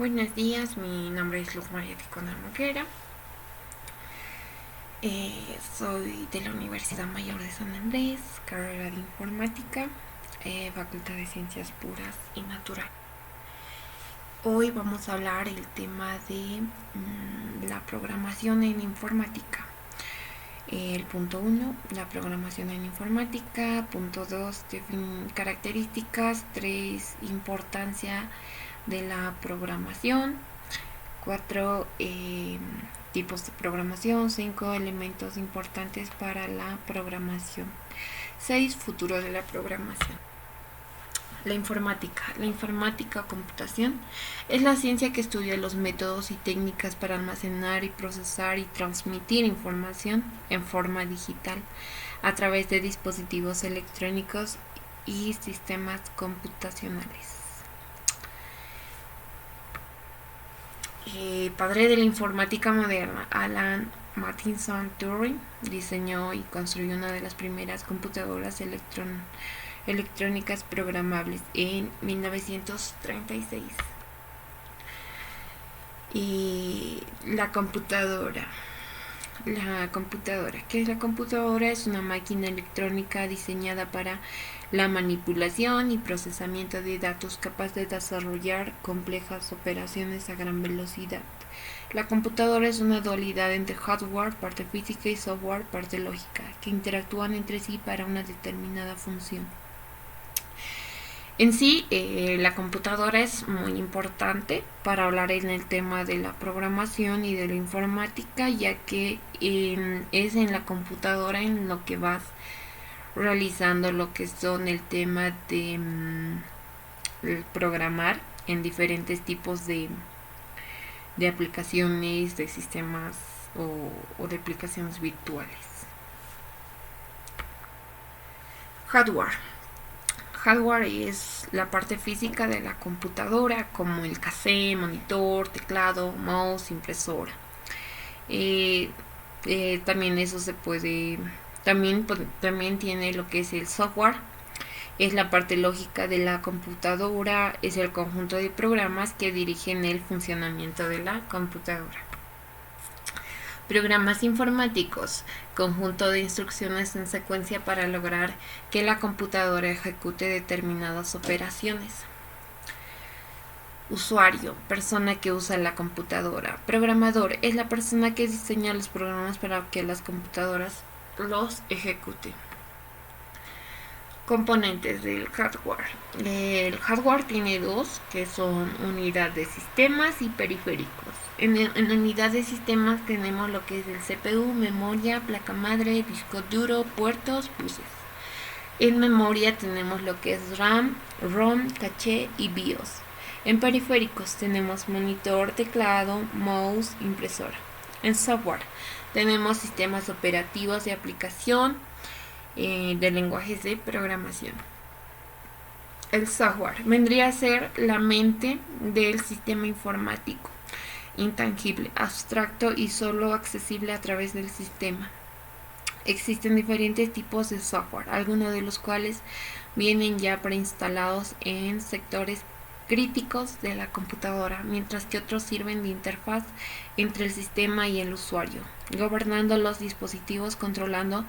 Buenos días, mi nombre es Luz María Ticona Moquera. Soy de la Universidad Mayor de San Andrés, carrera de Informática, Facultad de Ciencias Puras y Naturales. Hoy vamos a hablar el tema de la programación en informática. El punto 1, la programación en informática. Punto 2, características. 3, importancia de la programación. 4, tipos de programación. 5, elementos importantes para la programación. 6, futuro de la programación. La informática o computación es la ciencia que estudia los métodos y técnicas para almacenar y procesar y transmitir información en forma digital a través de dispositivos electrónicos y sistemas computacionales. Padre de la informática moderna, Alan Macintosh Turing diseñó y construyó una de las primeras computadoras electrónicas programables en 1936. Y la computadora. ¿Qué es la computadora? Es una máquina electrónica diseñada para la manipulación y procesamiento de datos, capaz de desarrollar complejas operaciones a gran velocidad. La computadora es una dualidad entre hardware, parte física, y software, parte lógica, que interactúan entre sí para una determinada función. En sí, la computadora es muy importante para hablar en el tema de la programación y de la informática, ya que es en la computadora en lo que vas realizando lo que son el tema de programar en diferentes tipos de aplicaciones, de sistemas o de aplicaciones virtuales. Hardware es la parte física de la computadora, como el cassette, monitor, teclado, mouse, impresora. También eso se puede, también tiene lo que es el software. Es la parte lógica de la computadora, es el conjunto de programas que dirigen el funcionamiento de la computadora. Programas informáticos, conjunto de instrucciones en secuencia para lograr que la computadora ejecute determinadas operaciones. Usuario, persona que usa la computadora. Programador es la persona que diseña los programas para que las computadoras los ejecuten. Componentes del hardware. El hardware tiene dos, que son unidad de sistemas y periféricos. En unidad de sistemas tenemos lo que es el CPU, memoria, placa madre, disco duro, puertos, buses. En memoria tenemos lo que es RAM, ROM, caché y BIOS. En periféricos tenemos monitor, teclado, mouse, impresora. En software tenemos sistemas operativos de aplicación, de lenguajes de programación. El software vendría a ser la mente del sistema informático, intangible, abstracto y solo accesible a través del sistema. Existen diferentes tipos de software, algunos de los cuales vienen ya preinstalados en sectores críticos de la computadora, mientras que otros sirven de interfaz entre el sistema y el usuario, gobernando los dispositivos, controlando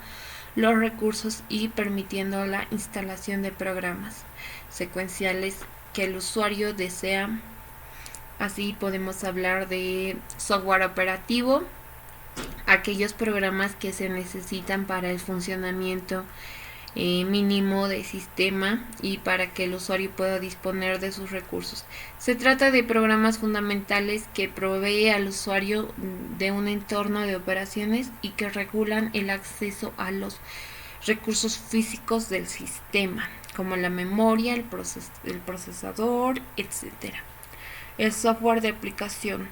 los recursos y permitiendo la instalación de programas secuenciales que el usuario desea. Así podemos hablar de software operativo, aquellos programas que se necesitan para el funcionamiento mínimo del sistema y para que el usuario pueda disponer de sus recursos. Se trata de programas fundamentales que provee al usuario de un entorno de operaciones y que regulan el acceso a los recursos físicos del sistema, como la memoria, el procesador, etc. El software de aplicación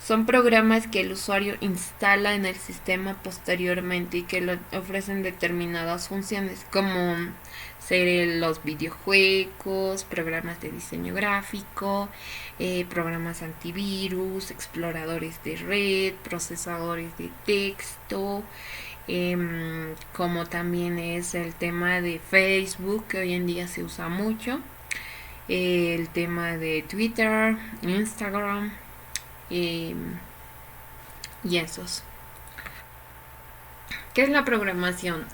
son programas que el usuario instala en el sistema posteriormente y que le ofrecen determinadas funciones, como ser los videojuegos, programas de diseño gráfico, programas antivirus, exploradores de red, procesadores de texto, como también es el tema de Facebook, que hoy en día se usa mucho. el tema de Twitter, Instagram y esos. ¿Qué es la programación?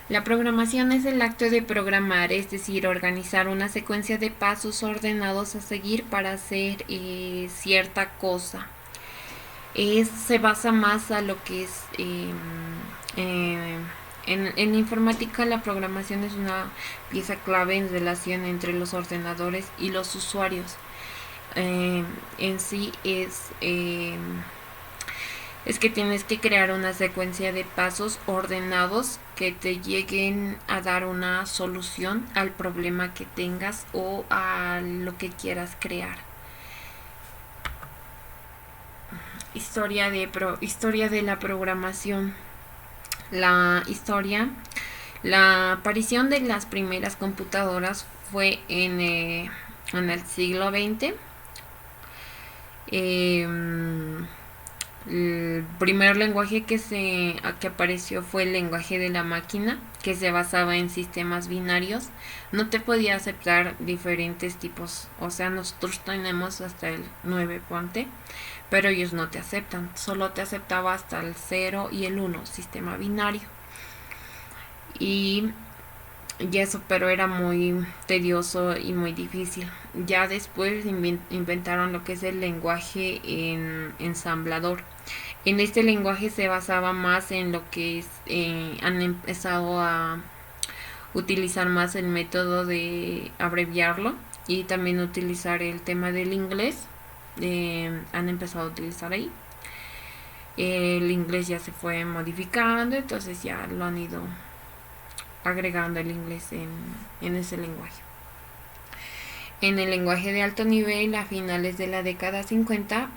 La programación es el acto de programar, es decir, organizar una secuencia de pasos ordenados a seguir para hacer cierta cosa. Se basa más a lo que es en informática. La programación es una pieza clave en relación entre los ordenadores y los usuarios. En sí es que tienes que crear una secuencia de pasos ordenados que te lleguen a dar una solución al problema que tengas o a lo que quieras crear. Historia de la programación. La aparición de las primeras computadoras fue en el siglo XX. El primer lenguaje que apareció fue el lenguaje de la máquina, que se basaba en sistemas binarios. No te podía aceptar diferentes tipos, o sea, nosotros tenemos hasta el 9 ponte, pero ellos no te aceptan, solo te aceptaba hasta el 0 y el 1, sistema binario. Y eso, pero era muy tedioso y muy difícil. Ya después inventaron lo que es el lenguaje en ensamblador. En este lenguaje se basaba más en lo que es, han empezado a utilizar más el método de abreviarlo y también utilizar el tema del inglés. Han empezado a utilizar ahí. El inglés ya se fue modificando, entonces ya lo han ido agregando el inglés en ese lenguaje. En el lenguaje de alto nivel, a finales de la década 50,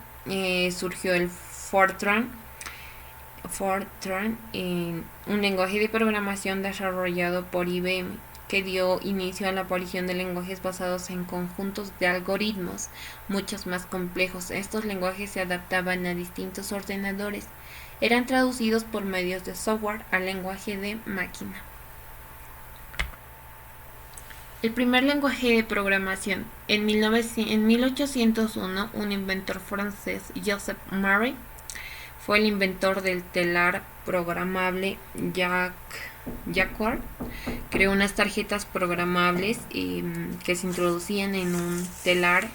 surgió el Fortran, un lenguaje de programación desarrollado por IBM, que dio inicio a la aparición de lenguajes basados en conjuntos de algoritmos muchos más complejos. Estos lenguajes se adaptaban a distintos ordenadores, eran traducidos por medios de software al lenguaje de máquina. El primer lenguaje de programación. En 1801, un inventor francés, Joseph Marie, fue el inventor del telar programable Jacquard. Creó unas tarjetas programables que se introducían en un telar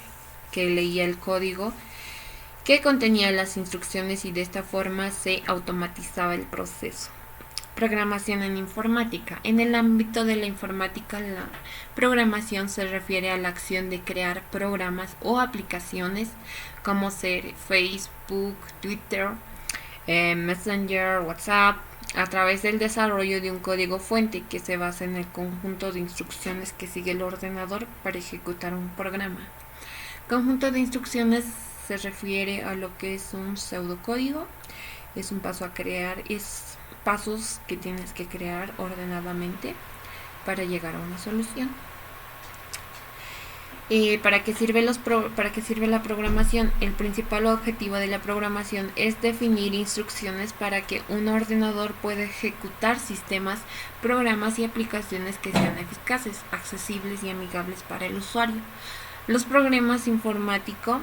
que leía el código que contenía las instrucciones y de esta forma se automatizaba el proceso. Programación en informática. En el ámbito de la informática, la programación se refiere a la acción de crear programas o aplicaciones como ser Facebook, Twitter, Messenger, WhatsApp, a través del desarrollo de un código fuente que se basa en el conjunto de instrucciones que sigue el ordenador para ejecutar un programa. Conjunto de instrucciones se refiere a lo que es un pseudocódigo, es un paso a crear, es pasos que tienes que crear ordenadamente para llegar a una solución. ¿Para qué sirve la programación? El principal objetivo de la programación es definir instrucciones para que un ordenador pueda ejecutar sistemas, programas y aplicaciones que sean eficaces, accesibles y amigables para el usuario. Los programas informáticos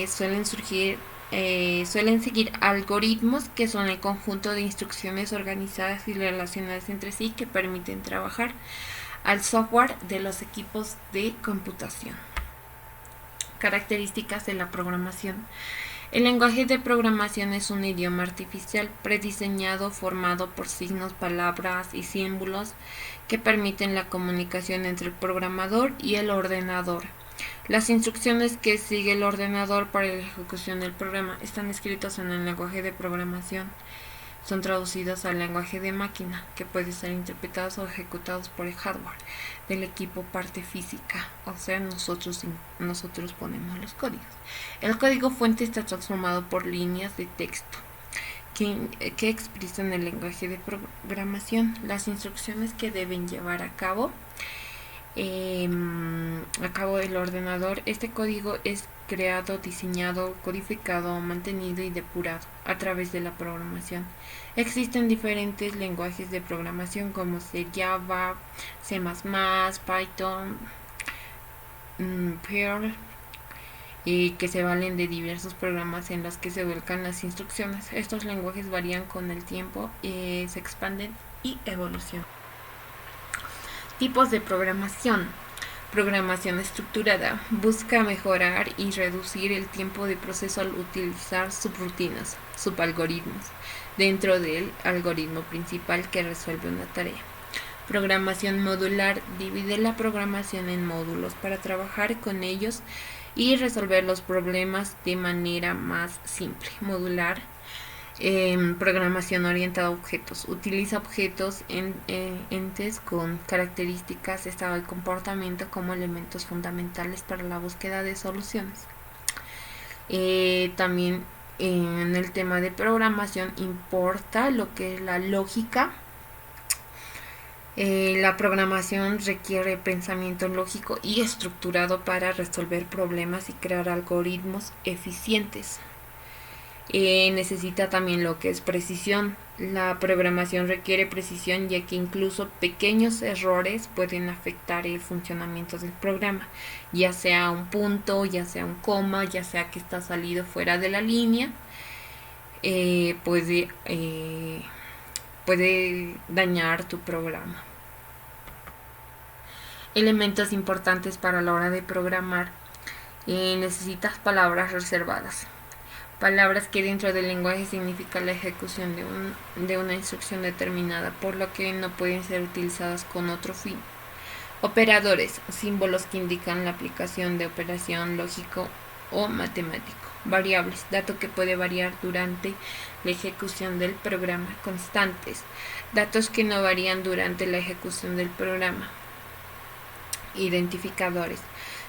suelen seguir algoritmos que son el conjunto de instrucciones organizadas y relacionadas entre sí que permiten trabajar al software de los equipos de computación. Características de la programación. El lenguaje de programación es un idioma artificial prediseñado formado por signos, palabras y símbolos que permiten la comunicación entre el programador y el ordenador. Las instrucciones que sigue el ordenador para la ejecución del programa están escritas en el lenguaje de programación. Son traducidos al lenguaje de máquina, que puede ser interpretados o ejecutados por el hardware del equipo parte física, o sea, nosotros ponemos los códigos. El código fuente está transformado por líneas de texto que expresan el lenguaje de programación, las instrucciones que deben llevar a cabo del ordenador. Este código es creado, diseñado, codificado, mantenido y depurado a través de la programación. Existen diferentes lenguajes de programación como C, Java, C++, Python, Perl, que se valen de diversos programas en los que se vuelcan las instrucciones. Estos lenguajes varían con el tiempo, se expanden y evolucionan. Tipos de programación. Programación estructurada. Busca mejorar y reducir el tiempo de proceso al utilizar subrutinas, subalgoritmos, dentro del algoritmo principal que resuelve una tarea. Programación modular. Divide la programación en módulos para trabajar con ellos y resolver los problemas de manera más simple. Modular. Programación orientada a objetos. Utiliza objetos entes con características, estado de comportamiento como elementos fundamentales para la búsqueda de soluciones. También en el tema de programación importa lo que es la lógica. La programación requiere pensamiento lógico y estructurado para resolver problemas y crear algoritmos eficientes. Necesita también lo que es precisión. La programación requiere precisión, ya que incluso pequeños errores pueden afectar el funcionamiento del programa, ya sea un punto, ya sea un coma, ya sea que está salido fuera de la línea, puede dañar tu programa. Elementos importantes para la hora de programar. Necesitas palabras reservadas. Palabras que dentro del lenguaje significan la ejecución de una instrucción determinada, por lo que no pueden ser utilizadas con otro fin. Operadores, símbolos que indican la aplicación de operación lógico o matemático. Variables, dato que puede variar durante la ejecución del programa. Constantes, datos que no varían durante la ejecución del programa. Identificadores,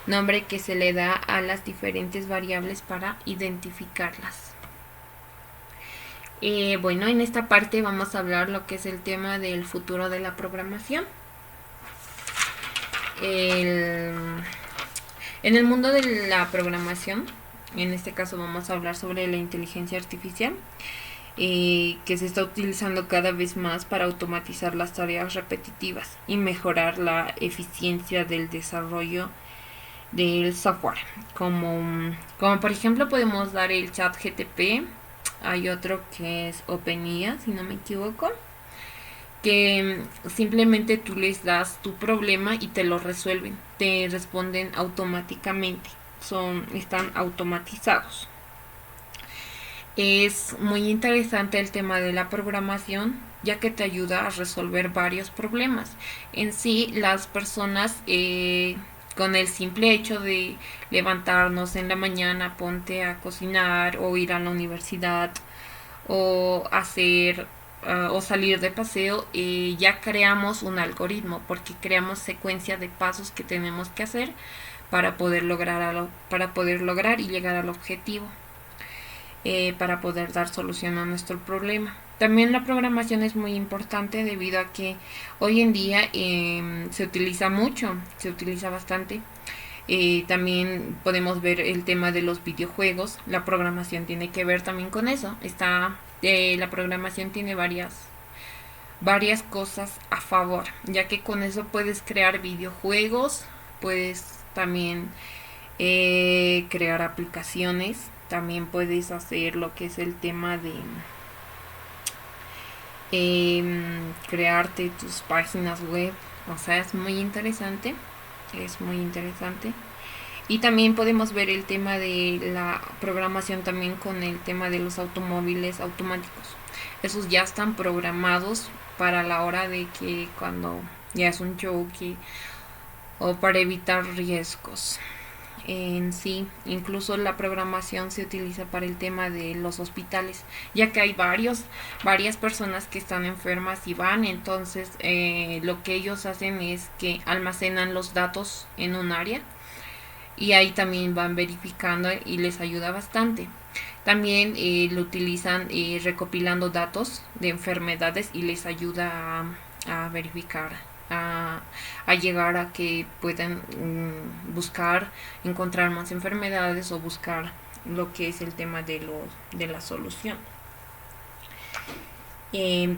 nombre que se le da a las diferentes variables para identificarlas. Bueno, en esta parte vamos a hablar lo que es el tema del futuro de la programación. En el mundo de la programación, en este caso vamos a hablar sobre la inteligencia artificial, que se está utilizando cada vez más para automatizar las tareas repetitivas y mejorar la eficiencia del desarrollo del software, como por ejemplo podemos dar el ChatGPT. Hay otro que es OpenIA, si no me equivoco, que simplemente tú les das tu problema y te lo resuelven, te responden automáticamente, están automatizados. Es muy interesante el tema de la programación, ya que te ayuda a resolver varios problemas. En sí, las personas, con el simple hecho de levantarnos en la mañana, ponte a cocinar o ir a la universidad o hacer o salir de paseo, ya creamos un algoritmo, porque creamos secuencia de pasos que tenemos que hacer para poder lograr y llegar al objetivo, para poder dar solución a nuestro problema. También la programación es muy importante debido a que hoy en día se utiliza mucho, se utiliza bastante. También podemos ver el tema de los videojuegos. La programación tiene que ver también con eso. La programación tiene varias cosas a favor, ya que con eso puedes crear videojuegos, puedes también crear aplicaciones, también puedes hacer lo que es el tema de crearte tus páginas web. O sea, es muy interesante. Y también podemos ver el tema de la programación también con el tema de los automóviles automáticos. Esos ya están programados para la hora de que cuando ya es un choque o para evitar riesgos. En sí, incluso la programación se utiliza para el tema de los hospitales, ya que hay varias personas que están enfermas y van, entonces lo que ellos hacen es que almacenan los datos en un área y ahí también van verificando y les ayuda bastante. También lo utilizan recopilando datos de enfermedades y les ayuda a verificar, a llegar a que puedan encontrar más enfermedades o buscar lo que es el tema de la solución.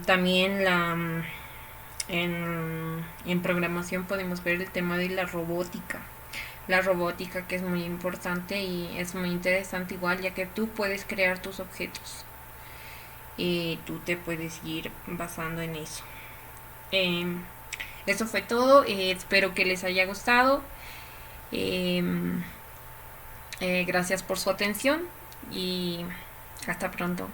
También en programación podemos ver el tema de la robótica. la robótica, que es muy importante y es muy interesante igual, ya que tú puedes crear tus objetos y tú te puedes ir basando en eso. Eh, Eso fue todo, espero que les haya gustado. Eh, Gracias por su atención y hasta pronto.